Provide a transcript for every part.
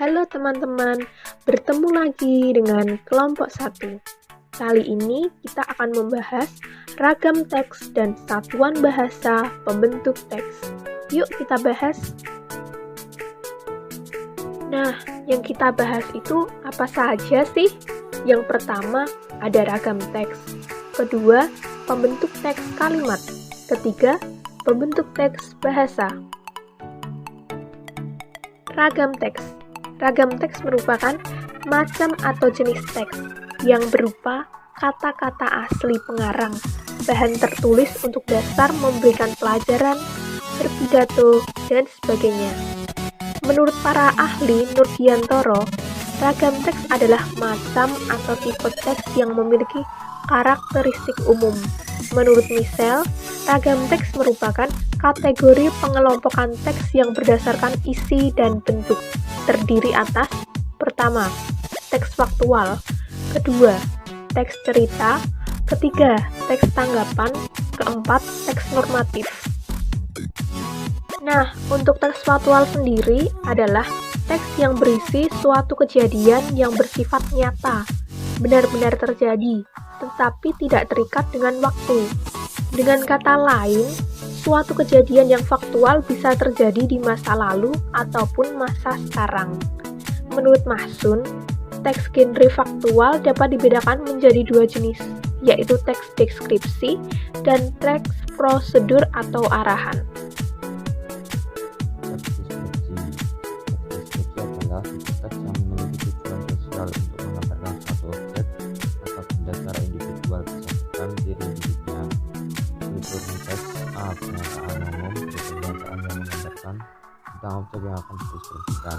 Halo teman-teman, bertemu lagi dengan kelompok 1. Kali ini kita akan membahas ragam teks dan satuan bahasa pembentuk teks. Yuk kita bahas. Nah, yang kita bahas itu apa saja sih? Yang pertama, ada ragam teks. Kedua, pembentuk teks kalimat. Ketiga, pembentuk teks bahasa. Ragam teks. Ragam teks merupakan macam atau jenis teks yang berupa kata-kata asli pengarang, bahan tertulis untuk dasar memberikan pelajaran, berpidato, dan sebagainya. Menurut para ahli Nurdiantoro, ragam teks adalah macam atau tipe teks yang memiliki karakteristik umum. Menurut Michel, ragam teks merupakan kategori pengelompokan teks yang berdasarkan isi dan bentuk. Terdiri atas: pertama, teks faktual, kedua, teks cerita, ketiga, teks tanggapan, keempat, teks normatif. Nah, untuk teks faktual sendiri adalah teks yang berisi suatu kejadian yang bersifat nyata, benar-benar terjadi, tetapi tidak terikat dengan waktu. Dengan kata lain, suatu kejadian yang faktual bisa terjadi di masa lalu ataupun masa sekarang. Menurut Mahsun, teks genre faktual dapat dibedakan menjadi dua jenis, yaitu teks deskripsi dan teks prosedur atau arahan. Teks deskripsi adalah teks yang memiliki tujuan sosial untuk menggambarkan suatu objek atau benda secara individual berdasarkan diri individunya. Struktur teks A. Pernyataan umum, pernyataan yang menggambarkan tentang objek yang akan dideskripsikan.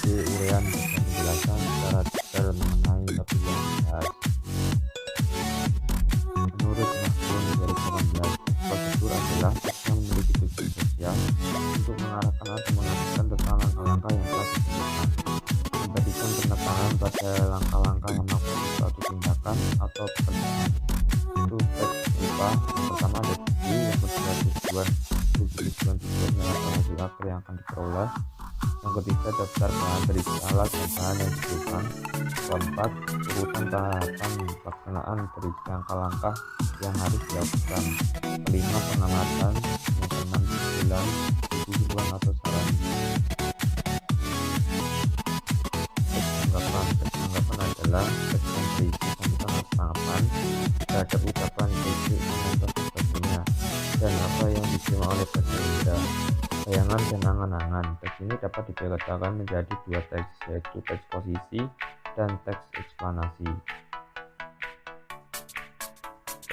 B. Uraian dan penjelasan secara detail mengenai topik yang dibahas. Menurut Mahsun 2018, prosedur adalah teks yang memiliki tujuan sosial untuk mengarahkan atau mengajarkan tentang langkah-langkah yang telah ditentukan, memberikan penekangan pada langkah-langkah yang melakukan suatu tindakan atau pekerjaan. Itu teks berupa: yang pertama ada tujuan, yang kedua tujuannya atau hasil akhir yang akan diperoleh, yang ketiga daftar bahan berisi alat dan bahan yang dibutuhkan, keempat urutan tahapan pelaksanaan berisi langkah-langkah yang harus dilakukan, kelima pengamatan, yang keenam kesimpulan, kesimpulan atau saran. Teks tanggapan adalah teks yang berisi sambutan atau tanggapan terhadap ucapan, ide, komentar, dan sebagainya, dan apa yang diterima oleh peserta, bayangan dan angan-angan. Teks ini dapat dibedakan menjadi dua teks, yaitu teks posisi dan teks eksplanasi.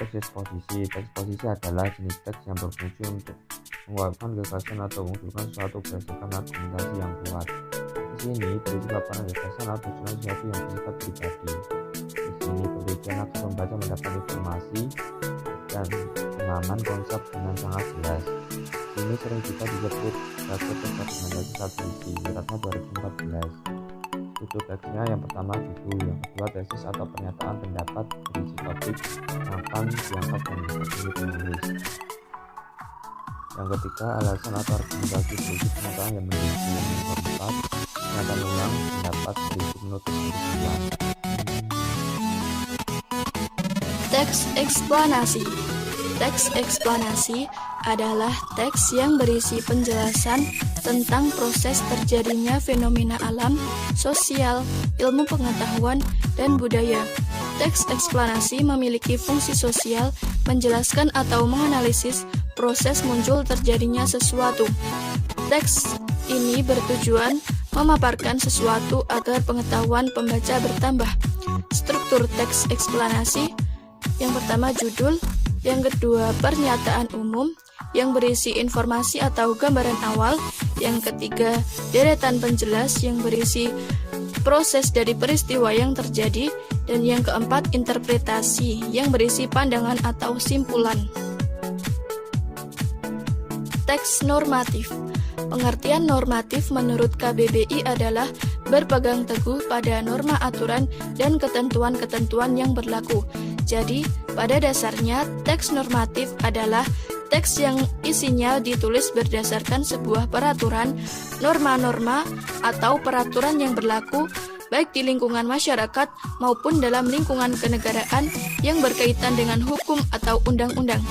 Teks eksposisi adalah jenis teks yang berfungsi untuk mengungkapkan gagasan atau mengunggulkan suatu berdasarkan argumentasi yang kuat. Teks ini berisi paparan gagasan atau usulan sesuatu yang bersifat pribadi. Teks ini bertujuan agar pembaca mendapat informasi dan pemahaman konsep dengan sangat jelas. Ini sering juga disebut sebagai teks argumentasi satu isi, Wiratnya 2014. Struktur teksnya: yang pertama judul, yang kedua tesis atau pernyataan pendapat berisi topik yang akan diangkat dan dipilih penulis, yang ketiga alasan atau argumentasi berisi pernyataan yang menunjukkan, yang keempat pernyataan ulang pendapat berisi menutup kesimpulan. Teks eksplanasi. Teks eksplanasi adalah teks yang berisi penjelasan tentang proses terjadinya fenomena alam, sosial, ilmu pengetahuan, dan budaya. Teks eksplanasi memiliki fungsi sosial menjelaskan atau menganalisis proses muncul terjadinya sesuatu. Teks ini bertujuan memaparkan sesuatu agar pengetahuan pembaca bertambah. Struktur teks eksplanasi: yang pertama judul, yang kedua pernyataan umum yang berisi informasi atau gambaran awal, yang ketiga deretan penjelas yang berisi proses dari peristiwa yang terjadi, dan yang keempat interpretasi yang berisi pandangan atau simpulan. Teks normatif. Pengertian normatif menurut KBBI adalah berpegang teguh pada norma aturan dan ketentuan-ketentuan yang berlaku. Jadi, pada dasarnya teks normatif adalah teks yang isinya ditulis berdasarkan sebuah peraturan, norma-norma, atau peraturan yang berlaku baik di lingkungan masyarakat maupun dalam lingkungan kenegaraan yang berkaitan dengan hukum atau undang-undang.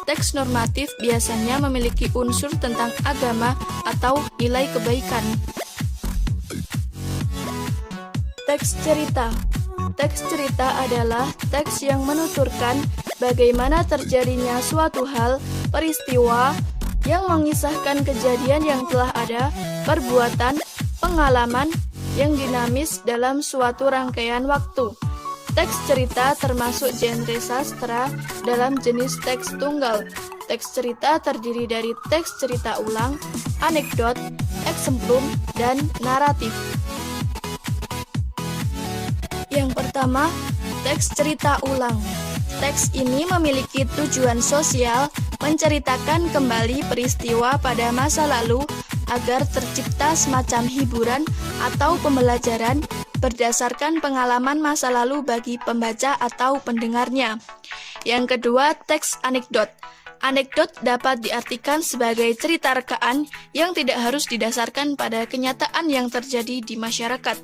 Teks normatif biasanya memiliki unsur tentang agama atau nilai kebaikan. Teks cerita. Teks cerita adalah teks yang menuturkan bagaimana terjadinya suatu hal, peristiwa, yang mengisahkan kejadian yang telah ada, perbuatan, pengalaman, yang dinamis dalam suatu rangkaian waktu. Teks cerita termasuk genre sastra dalam jenis teks tunggal. Teks cerita terdiri dari teks cerita ulang, anekdot, eksemplum, dan naratif. Yang pertama, teks cerita ulang. Teks ini memiliki tujuan sosial menceritakan kembali peristiwa pada masa lalu agar tercipta semacam hiburan atau pembelajaran berdasarkan pengalaman masa lalu bagi pembaca atau pendengarnya. Yang kedua, teks anekdot. Anekdot dapat diartikan sebagai cerita rekaan yang tidak harus didasarkan pada kenyataan yang terjadi di masyarakat.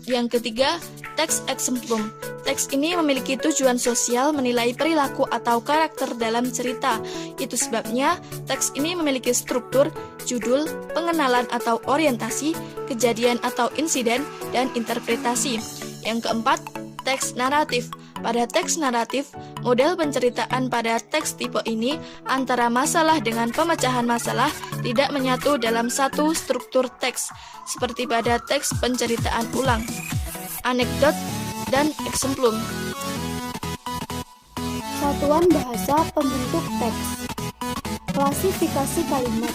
Yang ketiga, teks eksemplum. Teks ini memiliki tujuan sosial menilai perilaku atau karakter dalam cerita. Itu sebabnya teks ini memiliki struktur, judul, pengenalan atau orientasi, kejadian atau insiden, dan interpretasi. Yang keempat, teks naratif. Pada teks naratif, model penceritaan pada teks tipe ini antara masalah dengan pemecahan masalah tidak menyatu dalam satu struktur teks, seperti pada teks penceritaan ulang, anekdot, dan eksemplum. Satuan bahasa pembentuk teks. Klasifikasi kalimat.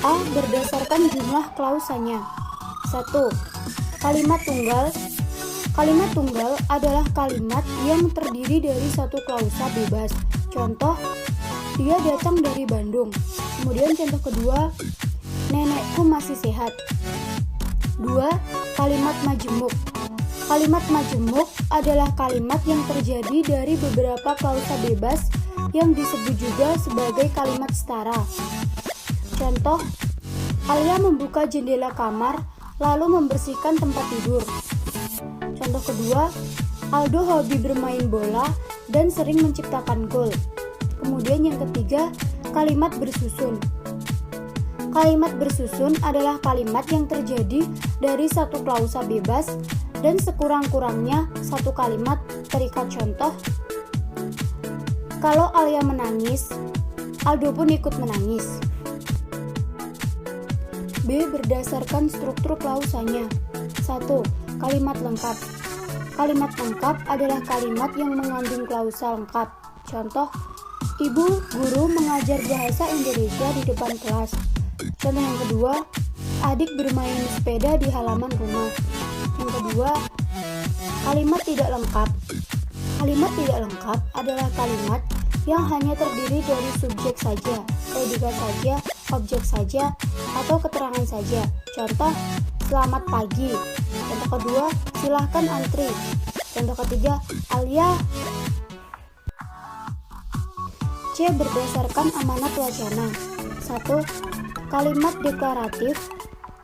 A. Berdasarkan jumlah klausanya. 1. Kalimat tunggal. Kalimat tunggal adalah kalimat yang terdiri dari satu klausa bebas. Contoh, dia datang dari Bandung. Kemudian contoh kedua, nenekku masih sehat. 2. Kalimat majemuk. Kalimat majemuk adalah kalimat yang terjadi dari beberapa klausa bebas yang disebut juga sebagai kalimat setara. Contoh, Alia membuka jendela kamar lalu membersihkan tempat tidur. Contoh kedua, Aldo hobi bermain bola dan sering menciptakan gol. Kemudian yang ketiga, kalimat bersusun. Kalimat bersusun adalah kalimat yang terjadi dari satu klausa bebas dan sekurang-kurangnya satu kalimat terikat. Contoh, kalau Alia menangis, Aldo pun ikut menangis. B. Berdasarkan struktur klausanya. 1. Kalimat lengkap. Kalimat lengkap adalah kalimat yang mengandung klausa lengkap. Contoh, ibu guru mengajar bahasa Indonesia di depan kelas. Contoh yang kedua, adik bermain sepeda di halaman rumah. Yang kedua, kalimat tidak lengkap. Kalimat tidak lengkap adalah kalimat yang hanya terdiri dari subjek saja, predikat saja, objek saja, atau keterangan saja. Contoh, selamat pagi. Contoh kedua, silahkan antri. Contoh ketiga, Alia. C. Berdasarkan amanat wacana. 1. Kalimat deklaratif.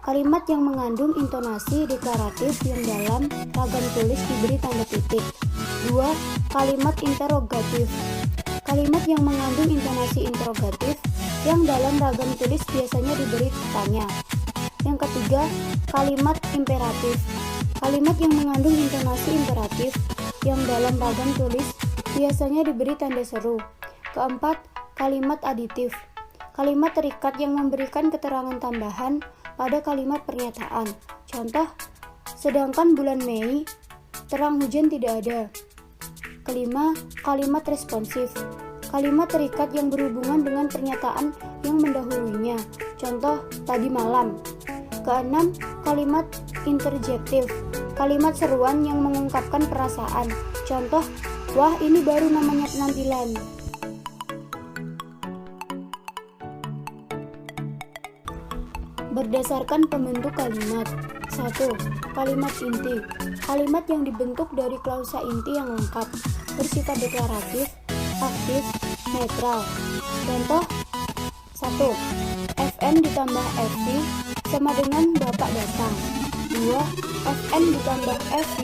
Kalimat yang mengandung intonasi deklaratif yang dalam ragam tulis diberi tanda titik. 2. Kalimat interrogatif. Kalimat yang mengandung intonasi interrogatif yang dalam ragam tulis biasanya diberi tanya. Yang ketiga, kalimat imperatif. Kalimat yang mengandung intonasi imperatif yang dalam ragam tulis biasanya diberi tanda seru. Keempat, kalimat aditif. Kalimat terikat yang memberikan keterangan tambahan pada kalimat pernyataan. Contoh, sedangkan bulan Mei, terang hujan tidak ada. Kelima, kalimat responsif. Kalimat terikat yang berhubungan dengan pernyataan yang mendahulunya. Contoh, tadi malam. Keenam, kalimat interjektif. Kalimat seruan yang mengungkapkan perasaan. Contoh, wah ini baru namanya penampilan. Berdasarkan pembentuk kalimat. 1. Kalimat inti. Kalimat yang dibentuk dari klausa inti yang lengkap, bersifat deklaratif, aktif, netral. Contoh 1. FN ditambah FV sama dengan bapak datang. 2. FN ditambah FV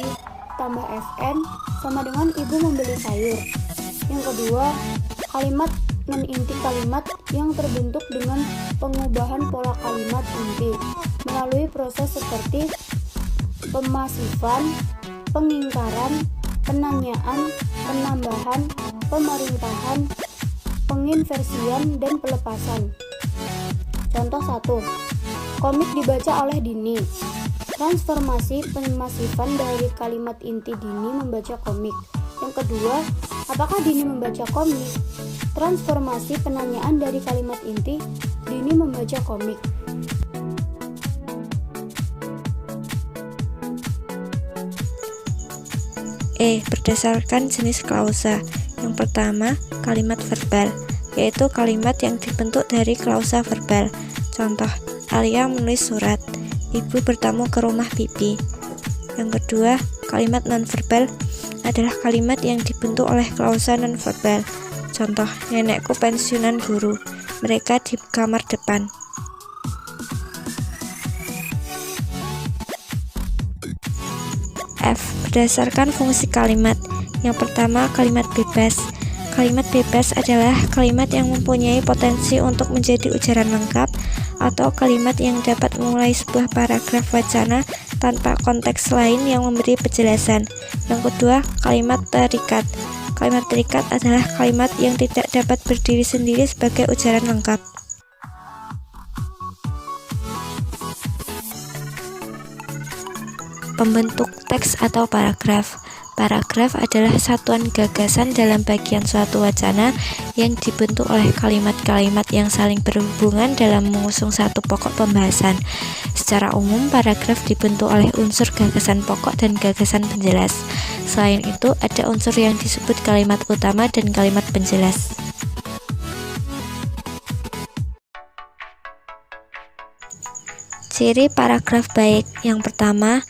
tambah FN sama dengan ibu membeli sayur. Yang kedua, kalimat non-inti kalimat yang terbentuk dengan pengubahan pola kalimat inti melalui proses seperti pemasifan, pengingkaran, penanyaan, penambahan, pemerintahan, penginversian, dan pelepasan. Contoh 1. Komik dibaca oleh Dini. Transformasi pemasifan dari kalimat inti Dini membaca komik. Yang kedua, apakah Dini membaca komik? Transformasi penanyaan dari kalimat inti Dini membaca komik. Berdasarkan jenis klausa. Yang pertama, kalimat verbal, yaitu kalimat yang dibentuk dari klausa verbal. Contoh, Alia menulis surat. Ibu bertamu ke rumah bibi. Yang kedua, kalimat nonverbal adalah kalimat yang dibentuk oleh klausa nonverbal. Contoh, nenekku pensiunan guru. Mereka di kamar depan. F. Berdasarkan fungsi kalimat. Yang pertama, kalimat bebas. Kalimat bebas adalah kalimat yang mempunyai potensi untuk menjadi ujaran lengkap atau kalimat yang dapat memulai sebuah paragraf wacana tanpa konteks lain yang memberi penjelasan. Yang kedua, kalimat terikat. Kalimat terikat adalah kalimat yang tidak dapat berdiri sendiri sebagai ujaran lengkap. Pembentuk teks atau paragraf. Paragraf adalah satuan gagasan dalam bagian suatu wacana yang dibentuk oleh kalimat-kalimat yang saling berhubungan dalam mengusung satu pokok pembahasan. Secara umum, paragraf dibentuk oleh unsur gagasan pokok dan gagasan penjelas. Selain itu, ada unsur yang disebut kalimat utama dan kalimat penjelas. Ciri paragraf baik. Yang pertama,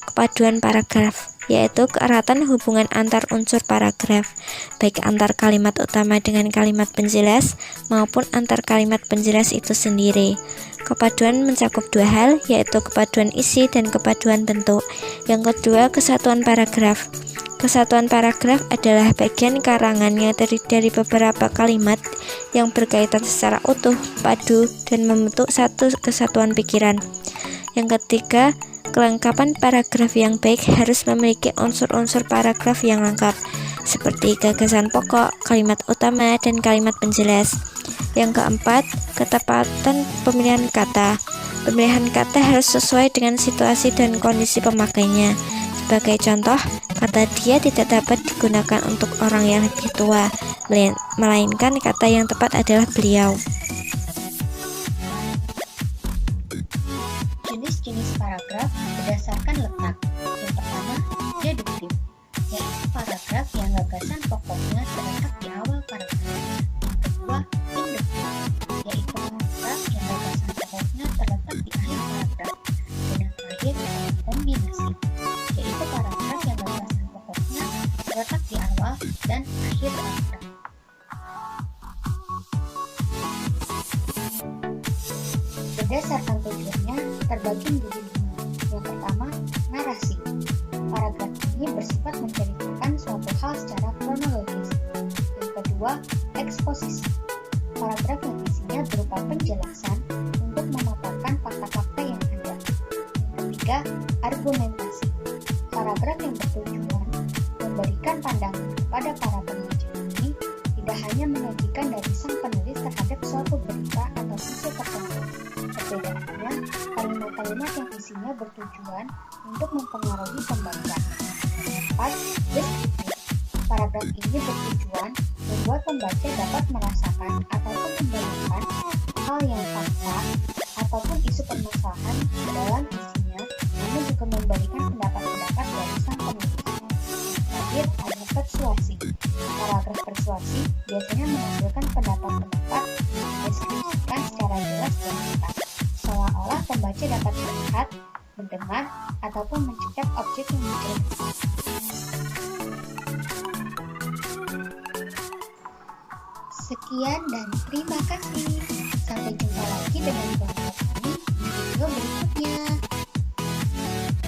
kepaduan paragraf, yaitu keeratan hubungan antar unsur paragraf, baik antar kalimat utama dengan kalimat penjelas maupun antar kalimat penjelas itu sendiri. Kepaduan mencakup dua hal, yaitu kepaduan isi dan kepaduan bentuk. Yang kedua, kesatuan paragraf. Kesatuan paragraf adalah bagian karangan yang terdiri dari beberapa kalimat yang berkaitan secara utuh, padu, dan membentuk satu kesatuan pikiran. Yang ketiga, kelengkapan paragraf yang baik harus memiliki unsur-unsur paragraf yang lengkap, seperti gagasan pokok, kalimat utama, dan kalimat penjelas. Yang keempat, ketepatan pemilihan kata. Pemilihan kata harus sesuai dengan situasi dan kondisi pemakainya. Sebagai contoh, kata dia tidak dapat digunakan untuk orang yang lebih tua, melainkan kata yang tepat adalah beliau. Jenis-jenis paragraf berdasarkan letak. Yang pertama, deduktif, yaitu paragraf yang gagasan pokoknya terletak di awal paragraf. Yang kedua, induktif, yaitu paragraf yang gagasan pokoknya terletak di akhir paragraf. Dan yang terakhir, kombinasi, yaitu paragraf yang gagasan pokoknya terletak di awal dan akhir paragraf. Berdasarkan tujuannya, terbagi menjadi 5. Yang pertama, narasi. Paragraf ini bersifat menceritakan suatu hal secara kronologis. Yang kedua, eksposisi. Paragraf yang isinya berupa penjelasan untuk memaparkan fakta-fakta yang ada. Yang ketiga, argumentasi. Paragraf yang bertujuan memberikan pandangan kepada para penulis ini tidak hanya menyajikan dari sang penulis terhadap suatu berita atau isu tertentu. Perbedaannya, kalimat-kalimat yang isinya bertujuan untuk mempengaruhi pembaca. 4. Deskriptif. Paragraf ini bertujuan membuat pembaca dapat merasakan ataupun membayangkan hal yang fakta ataupun isu permasalahan dalam isinya, namun juga memberikan pendapat-pendapat dari sang penulis. Terakhir, ada persuasi. Paragraf persuasi biasanya menghasilkan pendapat-pendapat yang dideskripsikan secara jelas dan lengkap, seolah-olah pembaca dapat melihat, mendengar, ataupun mencipta objek yang diceritakan. Sekian dan terima kasih.